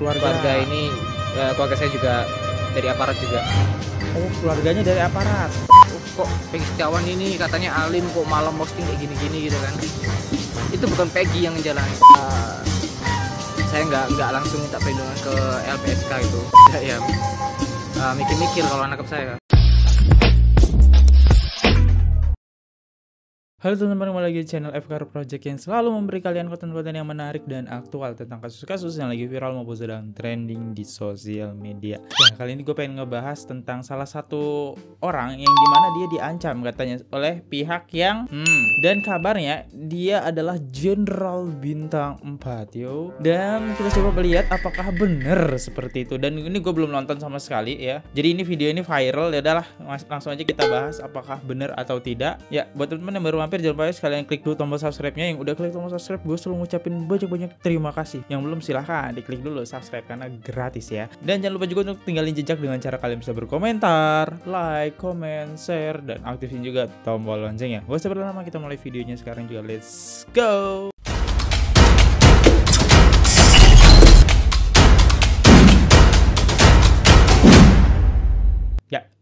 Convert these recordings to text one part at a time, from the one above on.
keluarga ini keluarga saya juga dari aparat juga. Oh, keluarganya dari aparat. Kok Peggy Setiawan ini katanya alim, kok malam posting kayak gini-gini gitu kan. Itu bukan Peggy yang ngejalanin. Saya nggak langsung minta perlindungan ke LPSK itu. Ya, mikir-mikir kalau nangkep saya. Halo teman-teman, kembali lagi di channel FKR Project yang selalu memberi kalian konten-konten yang menarik dan aktual tentang kasus-kasus yang lagi viral maupun sedang trending di sosial media. Nah, kali ini gue pengen ngebahas tentang salah satu orang yang dimana dia diancam katanya oleh pihak yang dan kabarnya dia adalah Jenderal Bintang 4 yo. Dan kita coba melihat apakah benar seperti itu. Dan ini gue belum nonton sama sekali ya. Jadi ini video ini viral, ya udahlah langsung aja kita bahas apakah benar atau tidak. Ya, buat teman-teman yang baru mampir, jangan lupa sekalian klik dulu tombol subscribe-nya. Yang udah klik tombol subscribe, gue selalu ngucapin banyak-banyak terima kasih. Yang belum, silahkan diklik dulu subscribe karena gratis ya. Dan jangan lupa juga untuk tinggalin jejak dengan cara kalian bisa berkomentar, like, comment, share, dan aktifin juga tombol loncengnya. Gak usah berlama-lama, kita mulai videonya sekarang juga. Let's go.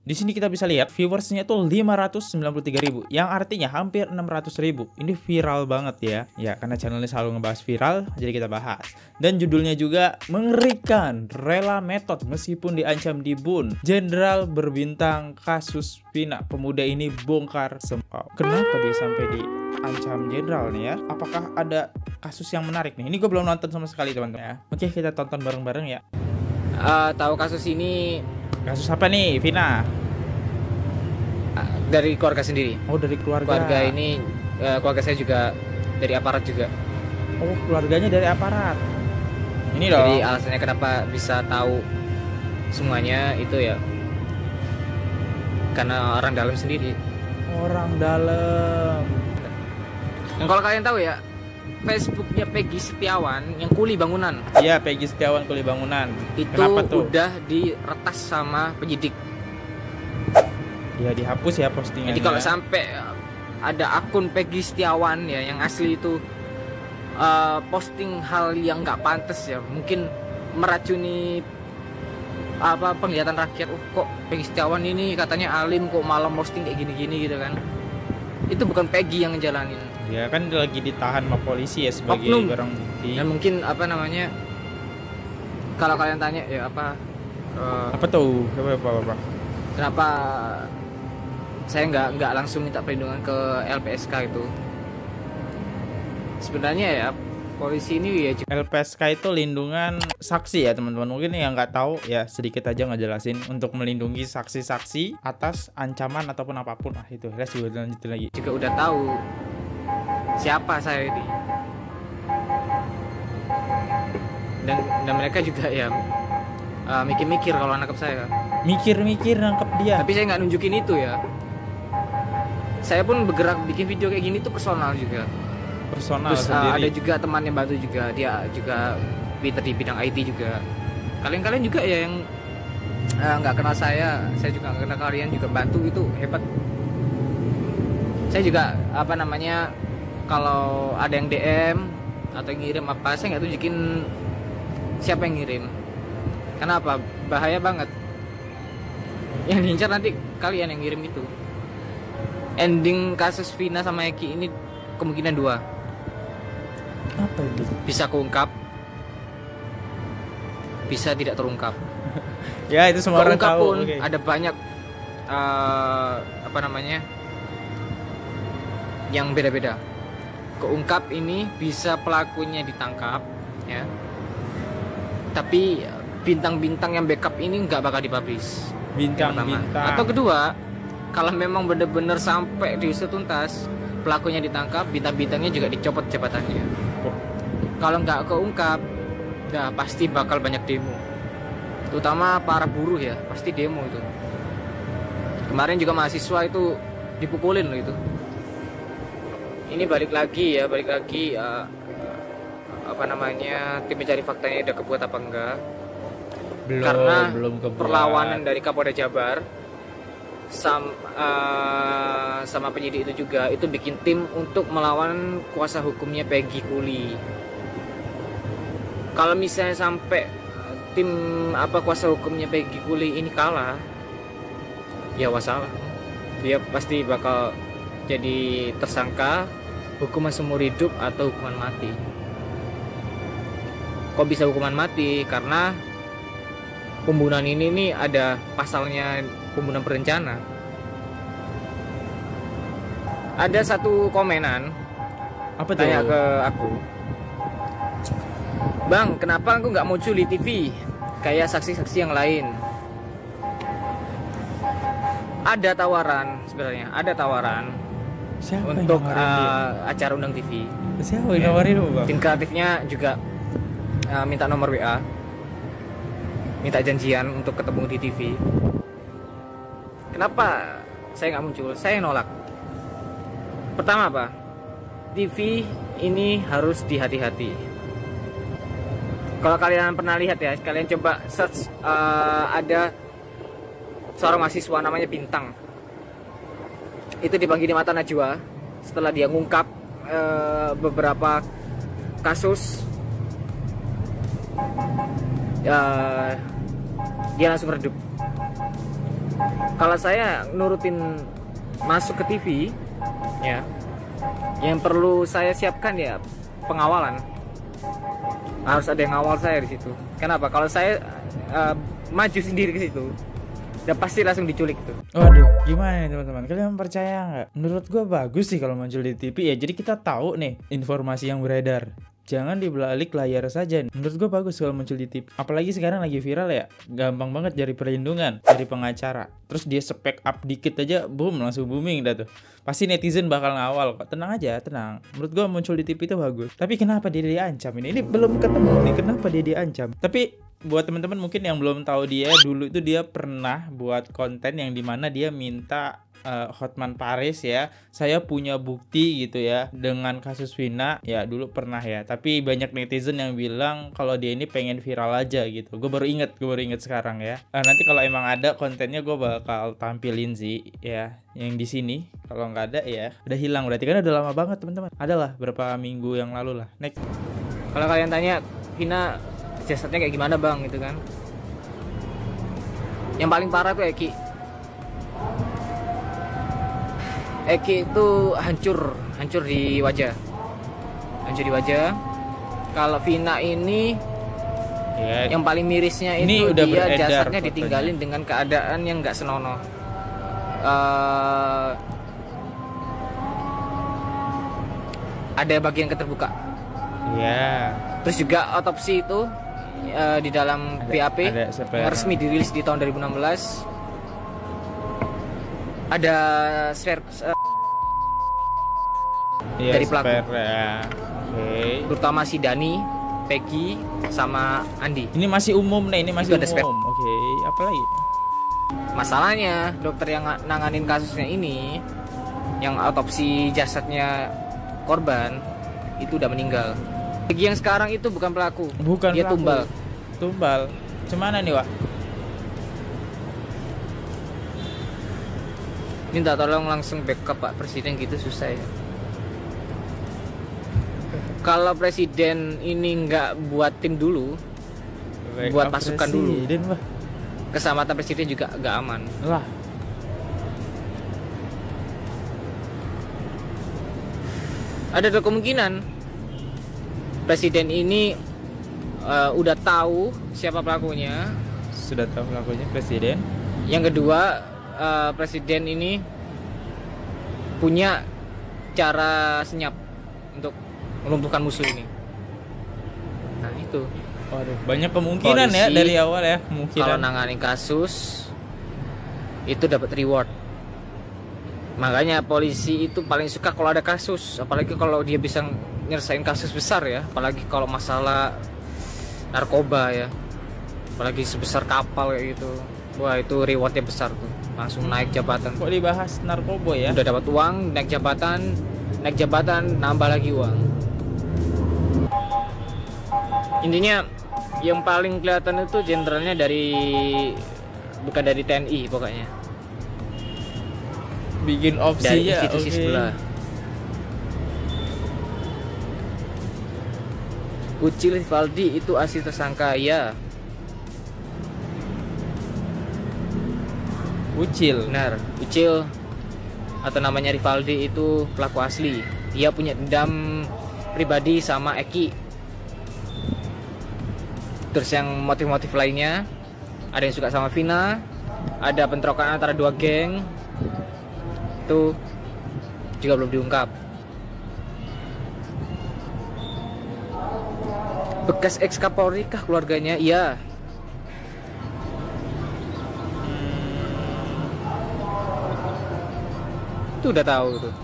Di sini kita bisa lihat viewersnya tuh 593.000, yang artinya hampir 600.000. Ini viral banget ya. Ya, karena channelnya selalu ngebahas viral, jadi kita bahas. Dan judulnya juga mengerikan, rela metode meskipun diancam dibun. Jenderal berbintang kasus Vina, pemuda ini bongkar semua. Kenapa dia sampai diancam jenderal nih ya? Apakah ada kasus yang menarik nih? Ini gue belum nonton sama sekali teman-teman ya. Oke, kita tonton bareng-bareng ya. Tahu kasus ini? Kasus apa nih, Vina? Dari keluarga sendiri. Oh, dari keluarga. Keluarga ini keluarga saya juga dari aparat juga. Oh, keluarganya dari aparat. Ini dong. Jadi alasannya kenapa bisa tahu semuanya itu ya karena orang dalam sendiri. Orang dalam. Dan kalau kalian tahu ya, Facebooknya Peggy Setiawan yang kuli bangunan. Iya, Peggy Setiawan kuli bangunan. Itu kenapa tuh? Udah diretas sama penyidik. Ya, dihapus ya postingannya. Jadi kalau sampai ada akun Peggy Setiawan ya yang asli itu posting hal yang nggak pantas ya, mungkin meracuni penglihatan rakyat. Oh, kok Peggy Setiawan ini katanya alim, kok malam posting kayak gini-gini gitu kan. Itu bukan Peggy yang ngejalanin. Ya kan lagi ditahan sama polisi ya sebagai barang bukti. Dan mungkin kalau kalian tanya ya apa tuh? Apa? Kenapa saya nggak langsung minta perlindungan ke LPSK itu? Sebenarnya ya polisi ini ya LPSK itu lindungan saksi ya teman-teman. Mungkin yang nggak tahu ya sedikit aja ngejelasin, untuk melindungi saksi-saksi atas ancaman ataupun apapun. Itu let's juga lanjutin lagi. Juga udah tahu siapa saya ini, dan mereka juga ya mikir-mikir kalau nangkep saya. Mikir-mikir nangkep dia. Tapi saya nggak nunjukin itu ya. Saya pun bergerak bikin video kayak gini tuh personal juga. Personal. Terus ada juga teman yang bantu juga, dia juga pinter di bidang IT juga. Kalian juga ya yang nggak kenal saya juga nggak kenal kalian, juga bantu, itu hebat. Saya juga kalau ada yang DM atau yang ngirim apa, saya nggak tunjukin siapa yang ngirim. Kenapa? Bahaya banget. Yang diincar nanti kalian yang ngirim itu. Ending kasus Vina sama Eki ini kemungkinan dua. Apa itu? Bisa keungkap, bisa tidak terungkap. Ya, itu semua orang tahu. Pun ada banyak yang beda-beda. Keungkap ini bisa pelakunya ditangkap ya, tapi bintang-bintang yang backup ini nggak bakal dipublish. Bintang-bintang. Atau kedua, kalau memang benar-benar sampai diusut tuntas, pelakunya ditangkap, bintang-bintangnya juga dicopot jabatannya. Kalau nggak keungkap, nah pasti bakal banyak demo. Terutama para buruh ya, pasti demo itu. Kemarin juga mahasiswa itu dipukulin loh itu. Ini balik lagi tim mencari faktanya udah kebuat apa enggak. Karena perlawanan dari Kapolda Jabar sama penyidik itu juga, itu bikin tim untuk melawan kuasa hukumnya Peggy Kuli. Kalau misalnya sampai tim kuasa hukumnya Peggy Kuli ini kalah, ya wassalam, dia pasti bakal jadi tersangka hukuman seumur hidup atau hukuman mati. Kok bisa hukuman mati? Karena pembunuhan ini nih ada pasalnya, pembunuhan berencana. Ada satu komenan Apa tuh? tanya ke aku, "Bang, kenapa aku nggak muncul di TV kayak saksi-saksi yang lain?" Ada tawaran, sebenarnya ada tawaran Siapa yang untuk nawarin dia? acara undang TV. Siapa yang nawarin lu, Bang? Tim kreatifnya juga minta nomor WA, minta janjian untuk ketemu di TV. Kenapa saya nggak muncul? Saya nolak. Pertama apa? TV ini harus dihati-hati. Kalau kalian pernah lihat ya, kalian coba search, ada seorang mahasiswa namanya Bintang. Itu dipanggil di Mata Najwa setelah dia ngungkap beberapa kasus. Dia langsung redup. Kalau saya nurutin masuk ke TV, ya, yang perlu saya siapkan ya pengawalan. Harus ada yang ngawal saya di situ. Kenapa? Kalau saya maju sendiri ke situ, udah pasti langsung diculik tuh. Waduh, gimana nih teman-teman? Kalian percaya nggak? Menurut gue bagus sih kalau muncul di TV ya. Jadi kita tahu nih informasi yang beredar. Jangan di balik layar saja. Menurut gue bagus kalau muncul di TV. Apalagi sekarang lagi viral ya. Gampang banget cari perlindungan dari pengacara. Terus dia spek up dikit aja, boom, langsung booming dah tuh. Pasti netizen bakal ngawal kok. Tenang aja, tenang. Menurut gue muncul di TV itu bagus. Tapi kenapa dia diancam ini? Ini belum ketemu nih. Kenapa dia diancam? Tapi buat teman-teman mungkin yang belum tahu, dia dulu itu dia pernah buat konten yang dimana dia minta Hotman Paris ya, saya punya bukti gitu ya dengan kasus Vina ya, dulu pernah ya. Tapi banyak netizen yang bilang kalau dia ini pengen viral aja gitu. Gue baru inget sekarang ya. Nanti kalau emang ada kontennya gue bakal tampilin sih ya, yang di sini. Kalau nggak ada ya udah hilang berarti, kan udah lama banget teman-teman. Adalah berapa minggu yang lalu lah. Next. Kalau kalian tanya Vina jasadnya kayak gimana bang gitu kan, yang paling parah tuh Eki itu hancur di wajah. Kalau Vina ini ya, yang paling mirisnya ini itu udah dia beredar jasadnya fotonya. ditinggalin dengan keadaan yang nggak senonoh. Ada bagian keterbuka. Ya. Terus juga otopsi itu di dalam BAP yang resmi dirilis di tahun 2016. Ada dari pelaku, ya. Okay. terutama si Dani, Peggy, sama Andi. Ini masih umum nih, ini masih Itu ada umum. Oke, apa lagi? Masalahnya dokter yang nanganin kasusnya ini, yang autopsi jasadnya korban, itu udah meninggal. Peggy yang sekarang itu bukan pelaku, dia pelaku. Tumbal. Cemana nih, Wak? Minta tolong langsung backup Pak Presiden gitu susah ya. Kalau Presiden ini nggak buat tim dulu, buat pasukan presiden, dulu, keselamatan Presiden juga nggak aman lah. Ada kemungkinan Presiden ini udah tahu siapa pelakunya. Sudah tahu pelakunya Presiden. Yang kedua, Presiden ini punya cara senyap untuk melumpuhkan musuh ini. Nah itu. Waduh, banyak kemungkinan polisi, ya dari awal ya kemungkinan. Kalau nanganin kasus itu dapat reward. Makanya polisi itu paling suka kalau ada kasus, apalagi kalau dia bisa nyelesain kasus besar ya, apalagi kalau masalah narkoba ya, apalagi sebesar kapal kayak gitu. Wah itu rewardnya besar tuh, langsung naik jabatan. Kok dibahas narkoba ya? Udah dapat uang, naik jabatan, nambah lagi uang. Intinya yang paling kelihatan itu jenderalnya bukan dari TNI pokoknya. Bikin opsi dari ya, institusi sebelah. Ucil Rivaldi itu asli tersangka ya. Ucil. Benar, Ucil atau namanya Rivaldi itu pelaku asli. Dia punya dendam pribadi sama Eki. Terus yang motif-motif lainnya, ada yang suka sama Vina, ada bentrokan antara dua geng, itu juga belum diungkap. Bekas ex Kapolri kah keluarganya? Iya. Itu udah tahu tuh.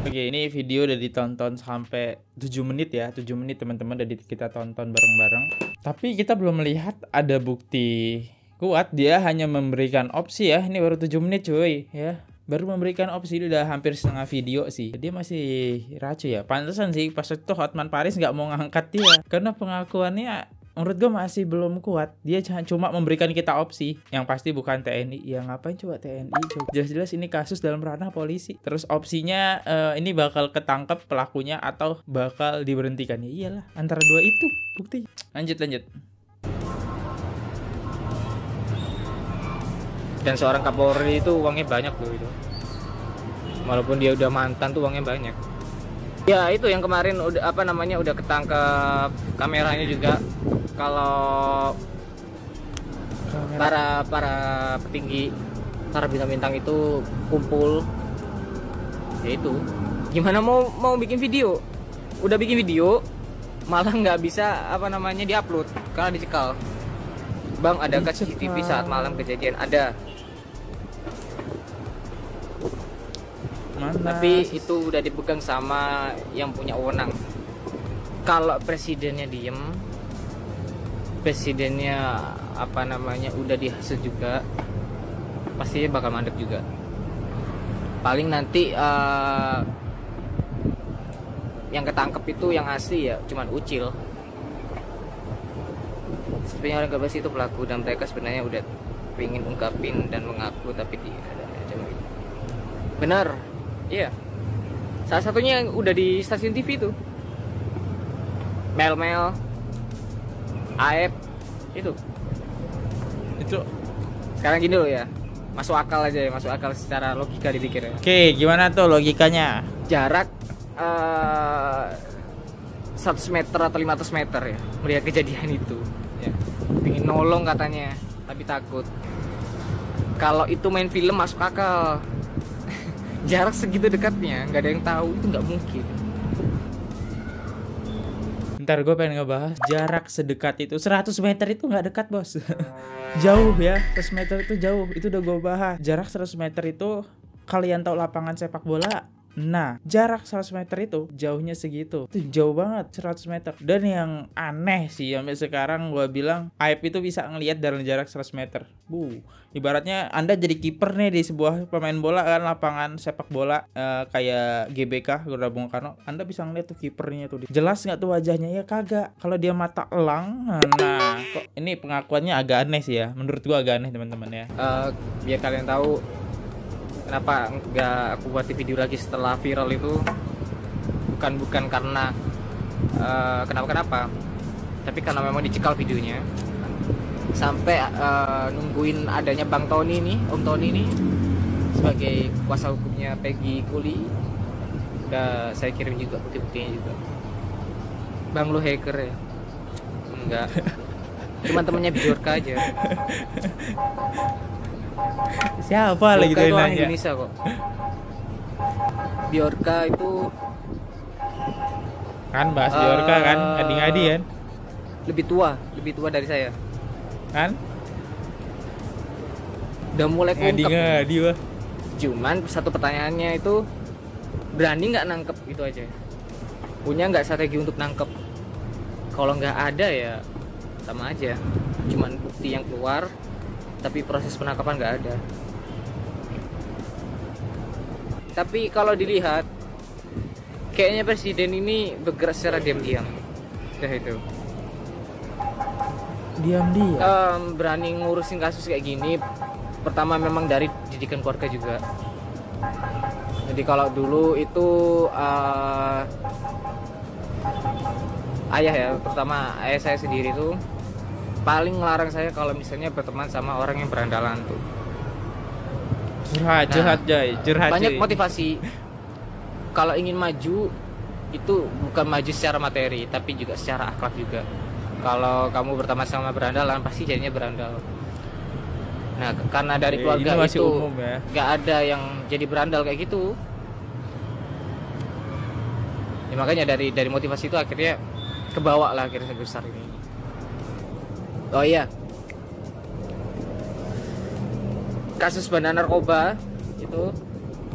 Oke, ini video udah ditonton sampai 7 menit ya. 7 menit teman-teman udah kita tonton bareng-bareng. Tapi kita belum melihat ada bukti kuat. Dia hanya memberikan opsi ya. Ini baru 7 menit cuy ya. Baru memberikan opsi, udah hampir setengah video sih. Dia masih racu ya. Pantesan sih pas itu Hotman Paris nggak mau ngangkat dia. Karena pengakuannya menurut gue masih belum kuat. Dia cuma memberikan kita opsi. Yang pasti bukan TNI. Ya ngapain coba TNI? Jelas-jelas ini kasus dalam ranah polisi. Terus opsinya ini bakal ketangkep pelakunya atau bakal diberhentikan. Ya iyalah, antara dua itu bukti. Lanjut. Dan seorang Kapolri itu uangnya banyak loh itu. Walaupun dia udah mantan tuh uangnya banyak. Ya itu yang kemarin udah udah ketangkep kameranya juga. Kalau para petinggi, para bintang-bintang itu kumpul, ya itu gimana mau bikin video, udah bikin video malah nggak bisa diupload karena dicekal. Bang, adakah CCTV saat malam kejadian? Ada. Mana? Tapi itu udah dipegang sama yang punya wewenang. Kalau presidennya diem, presidennya udah dihasut juga, pasti bakal mandek juga. Paling nanti yang ketangkep itu yang asli ya cuman Ucil. Sebenarnya orang Gabas itu pelaku dan mereka sebenarnya udah pengen ungkapin dan mengaku tapi tidak ada macam itu. Benar, iya. Salah satunya yang udah di stasiun TV itu, Mel, Aep itu. Sekarang gini loh ya, masuk akal aja ya, masuk akal secara logika dipikir ya. Oke, gimana tuh logikanya? Jarak 100 meter atau 500 meter ya, melihat kejadian itu ya. Pengen nolong katanya tapi takut. Kalau itu main film masuk akal. Jarak segitu dekatnya nggak ada yang tahu, itu nggak mungkin. Ntar gue pengen ngebahas jarak sedekat itu. 100 meter itu nggak dekat bos. Jauh ya, 100 meter itu jauh. Itu udah gue bahas. Jarak 100 meter itu, kalian tahu lapangan sepak bola? Nah, jarak 100 meter itu jauhnya segitu. Itu jauh banget, 100 meter. Dan yang aneh sih, sampai sekarang gue bilang Aep itu bisa ngelihat dari jarak 100 meter. Ibaratnya Anda jadi kiper nih di sebuah pemain bola kan, lapangan sepak bola kayak GBK, Gelora Bung Karno. Anda bisa ngeliat tuh kipernya tuh. Jelas nggak tuh wajahnya? Ya kagak. Kalau dia mata elang, nah kok ini pengakuannya agak aneh sih ya. Menurut gue agak aneh teman-teman ya. Biar kalian tahu kenapa nggak aku buat video lagi setelah viral itu, bukan karena kenapa, tapi karena memang dicekal videonya sampai nungguin adanya Bang Tony nih, Om Tony nih sebagai kuasa hukumnya Peggy Kuli. Udah saya kirim juga bukti-buktinya juga. Bang, lu hacker ya? Enggak, cuma temennya Bjorka aja. Siapa lagi tuh yang nanya? Indonesia kok. Bjorka itu kan bahas Bjorka kan, ngadi-ngadi kan? Lebih tua dari saya. Kan? Udah mulai keungkap. Ngadi-ngadi wah. Cuman satu pertanyaannya itu, berani nggak nangkep gitu aja? Punya nggak strategi untuk nangkep? Kalau nggak ada ya sama aja. Cuman bukti yang keluar, tapi proses penangkapan nggak ada. Tapi kalau dilihat, kayaknya presiden ini bergerak secara diam-diam. Udah itu. Diam-diam. Berani ngurusin kasus kayak gini, pertama memang dari didikan keluarga juga. Jadi kalau dulu itu ayah ya, terutama ayah saya sendiri tuh paling ngelarang saya kalau misalnya berteman sama orang yang berandalan tuh. Curhat Joy, curhat Banyak Joy. motivasi. Kalau ingin maju itu bukan maju secara materi, tapi juga secara akhlak juga. Kalau kamu berteman sama berandalan, pasti jadinya berandal. Nah, karena dari keluarga Ini masih itu umum ya. nggak ada yang jadi berandal kayak gitu. Ya, makanya dari motivasi itu akhirnya kebawa lah akhirnya besar ini. Oh iya, kasus bandar narkoba itu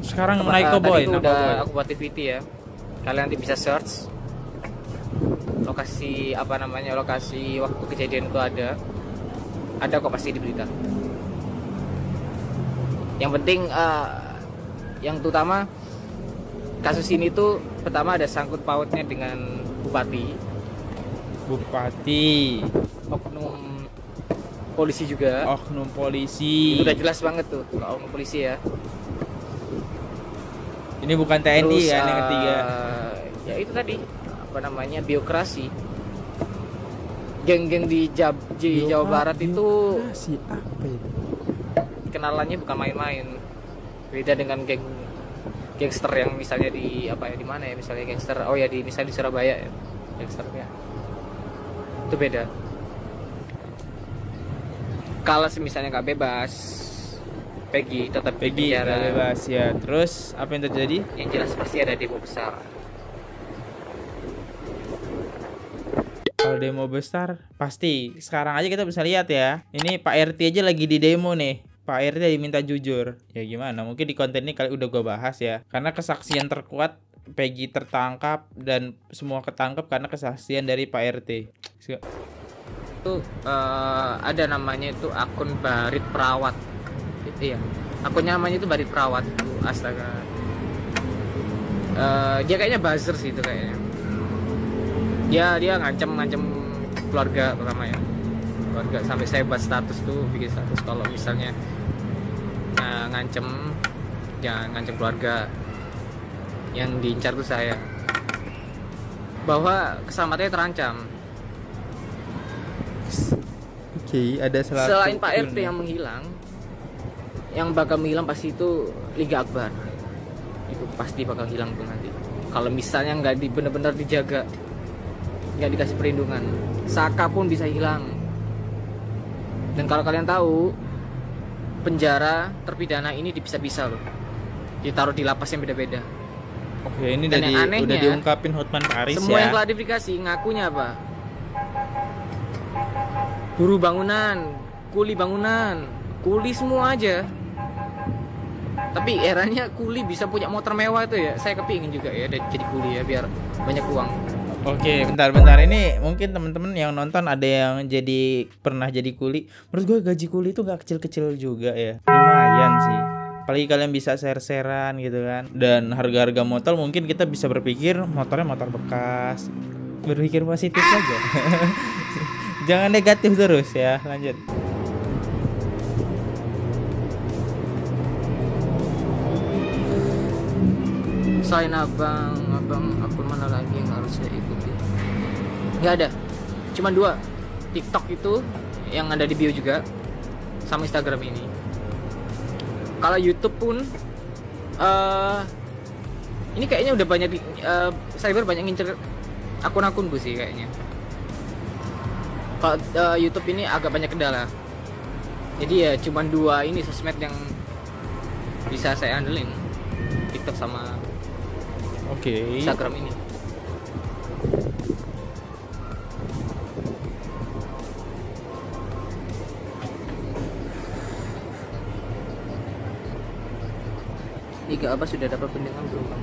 Sekarang naik ke tadi boy, itu nama udah boy. aku buat TVT ya. Kalian nanti bisa search lokasi lokasi waktu kejadian itu ada kok pasti di berita. Yang penting yang terutama kasus ini tuh pertama ada sangkut pautnya dengan bupati, oknum polisi juga. oknum polisi. Itu udah jelas banget tuh kalau oknum polisi ya. Ini bukan TNI Terus, kan yang ketiga. Ya itu tadi biokrasi. Geng-geng di Jawa Barat itu Si apa itu? kenalannya bukan main-main. Beda dengan gangster yang misalnya di mana ya, misalnya gangster misalnya di Surabaya ya. Gangsternya. Itu beda. Kalau misalnya nggak bebas, Peggy tetap di penjara. Bebas ya. Terus apa yang terjadi? Yang jelas pasti ada demo besar. Kalau demo besar pasti. Sekarang aja kita bisa lihat ya. Ini Pak RT aja lagi di demo nih. Pak RT diminta jujur. Ya gimana? Mungkin di konten ini kali udah gue bahas ya. Karena kesaksian terkuat Peggy tertangkap dan semua ketangkep karena kesaksian dari Pak RT. Itu ada namanya itu akun Barit Perawat. Iya, akunnya namanya itu Barit Perawat. Astaga. Dia kayaknya buzzer sih itu kayaknya. Dia ngancem keluarga pertama ya. Keluarga sampai saya buat status tuh, bikin status kalau misalnya jangan ngancem keluarga. Yang diincar tuh saya. Bahwa keselamatannya terancam. Oke, ada Selain Pak RT yang menghilang, yang bakal menghilang pasti itu Liga Akbar. Itu pasti bakal hilang tuh nanti. Kalau misalnya nggak benar-benar dijaga, nggak dikasih perlindungan, Saka pun bisa hilang. Dan kalau kalian tahu, penjara terpidana ini dipisah-pisah loh, ditaruh di lapas yang beda-beda. Oke, ini Dan yang anehnya, udah diungkapin Hotman Paris semua ya. yang klarifikasi ngakunya apa? Buruh bangunan, kuli bangunan, kuli semua aja. Tapi eranya kuli bisa punya motor mewah tuh ya. Saya kepingin juga ya jadi kuli ya biar banyak uang. Oke, bentar. Ini mungkin teman-teman yang nonton ada yang pernah jadi kuli. Menurut gue gaji kuli itu gak kecil-kecil juga ya. Lumayan sih. Apalagi kalian bisa share-sharean gitu kan. Dan harga-harga motor mungkin kita bisa berpikir motornya motor bekas. Berpikir positif saja. Jangan negatif terus ya. Lanjut. Selain abang akun mana lagi yang harus saya ikuti? Nggak ada, cuma 2. TikTok itu yang ada di bio juga, sama Instagram ini. Kalau YouTube pun ini kayaknya udah banyak cyber banyak ngincer akun-akunku sih kayaknya. Kalau YouTube ini agak banyak kendala. Jadi ya cuma 2 ini sosmed yang bisa saya andelin, TikTok sama Instagram ini. Liga Akbar sudah dapat perlindungan belum, Bang?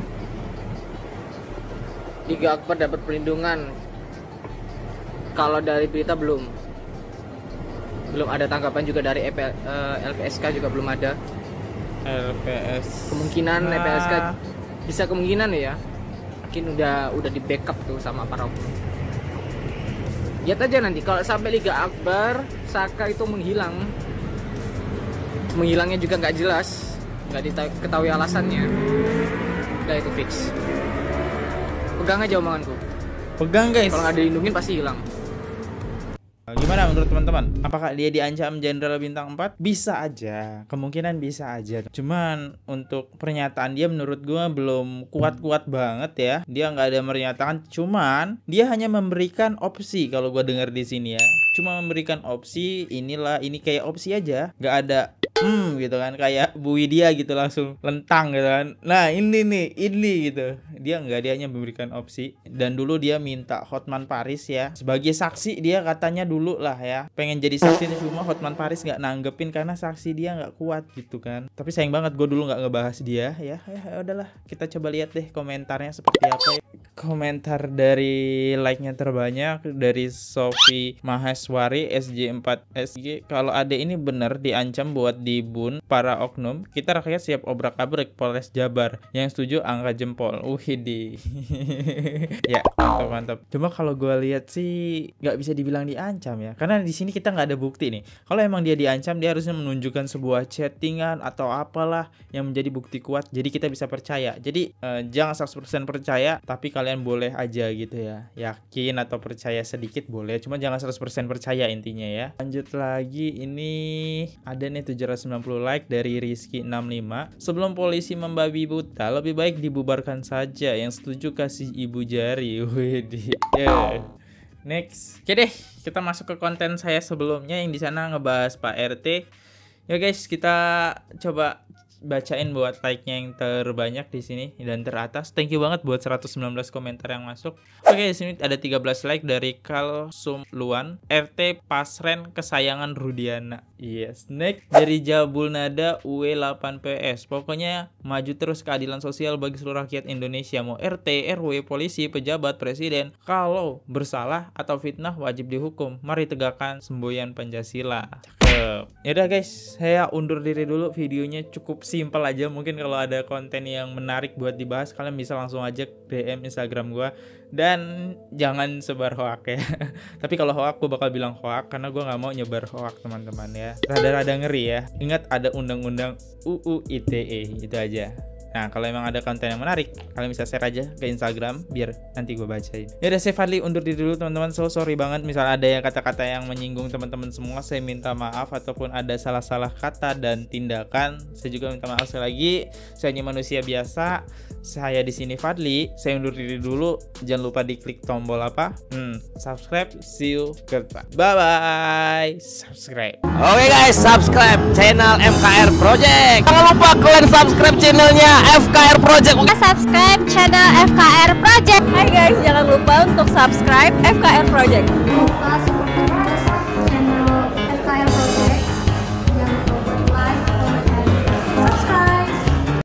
Liga Akbar dapat perlindungan. Kalau dari berita belum ada tanggapan juga dari LPSK juga belum ada. Kemungkinan LPSK bisa kemungkinan ya. Mungkin udah di backup tuh sama para oknum. Lihat aja nanti kalau sampai Liga Akbar Saka itu menghilangnya juga nggak jelas, nggak diketahui alasannya. Udah itu fix. Pegang aja omonganku. Pegang guys. Kalau nggak dilindungin pasti hilang. Gimana menurut teman-teman? Apakah dia diancam Jenderal Bintang 4? Bisa aja, kemungkinan bisa aja. Cuman untuk pernyataan dia menurut gua belum kuat-kuat banget ya. Dia nggak ada menyatakan, cuman dia hanya memberikan opsi kalau gua dengar di sini ya. Cuma memberikan opsi, ini kayak opsi aja, nggak ada gitu kan, kayak Bu Widya gitu langsung lentang gitu kan. Nah ini gitu. Dia hanya memberikan opsi. Dan dulu dia minta Hotman Paris ya sebagai saksi, dia katanya dulu lah ya pengen jadi saksi, cuma Hotman Paris nggak nanggepin karena saksi dia nggak kuat gitu kan. Tapi sayang banget gue dulu nggak ngebahas dia ya udahlah, kita coba lihat deh komentarnya seperti apa ya. Komentar dari like-nya terbanyak dari Sofi Maheswari SJ4SG. Kalau ade ini bener diancam buat dibun para oknum, kita rakyat siap obrak-abrik Polres Jabar. Yang setuju angka jempol. Wihdi. Ya mantap. Cuma kalau gue lihat sih nggak bisa dibilang diancam ya, karena di sini kita nggak ada bukti nih. Kalau emang dia diancam, dia harusnya menunjukkan sebuah chattingan atau apalah yang menjadi bukti kuat, jadi kita bisa percaya. Jadi jangan 100% percaya, tapi kalian boleh aja gitu ya, yakin atau percaya sedikit boleh, cuma jangan 100% percaya intinya ya. Lanjut lagi, ini ada nih 790 like dari Rizky65. Sebelum polisi membabi buta, lebih baik dibubarkan saja. Yang setuju kasih ibu jari. Widih. Next. Oke deh, kita masuk ke konten saya sebelumnya yang di sana ngebahas Pak RT. Ya guys, kita coba bacain buat like-nya yang terbanyak di sini dan teratas. Thank you banget buat 119 komentar yang masuk. Oke, di sini ada 13 like dari Kalsum Luan, RT Pasren kesayangan Rudiana. Yes, next dari Jabul Nada UE8PS. Pokoknya maju terus keadilan sosial bagi seluruh rakyat Indonesia. Mau RT, RW, polisi, pejabat, presiden, kalau bersalah atau fitnah wajib dihukum. Mari tegakkan semboyan Pancasila. Yaudah guys, saya undur diri dulu. Videonya cukup simpel aja. Mungkin kalau ada konten yang menarik buat dibahas, kalian bisa langsung aja DM Instagram gua. Dan jangan sebar hoak ya. Tapi kalau hoak gue bakal bilang hoak, karena gue nggak mau nyebar hoak teman-teman ya. Rada-rada ngeri ya. Ingat ada undang-undang UU ITE, itu aja. Nah, kalau emang ada konten yang menarik, kalian bisa share aja ke Instagram biar nanti gue bacain. Ya udah, saya Fadli undur diri dulu teman-teman. Sorry banget misal ada yang kata-kata yang menyinggung teman-teman semua, saya minta maaf. Ataupun ada salah-salah kata dan tindakan, saya juga minta maaf sekali lagi. Saya hanya manusia biasa. Saya di sini Fadli. Saya undur diri dulu. Jangan lupa diklik tombol subscribe. See you, goodbye. Bye-bye. Subscribe. Oke guys, subscribe channel FKR Project. Jangan lupa kalian subscribe channelnya FKR Project. Subscribe channel FKR Project. Hai guys, jangan lupa untuk subscribe FKR Project.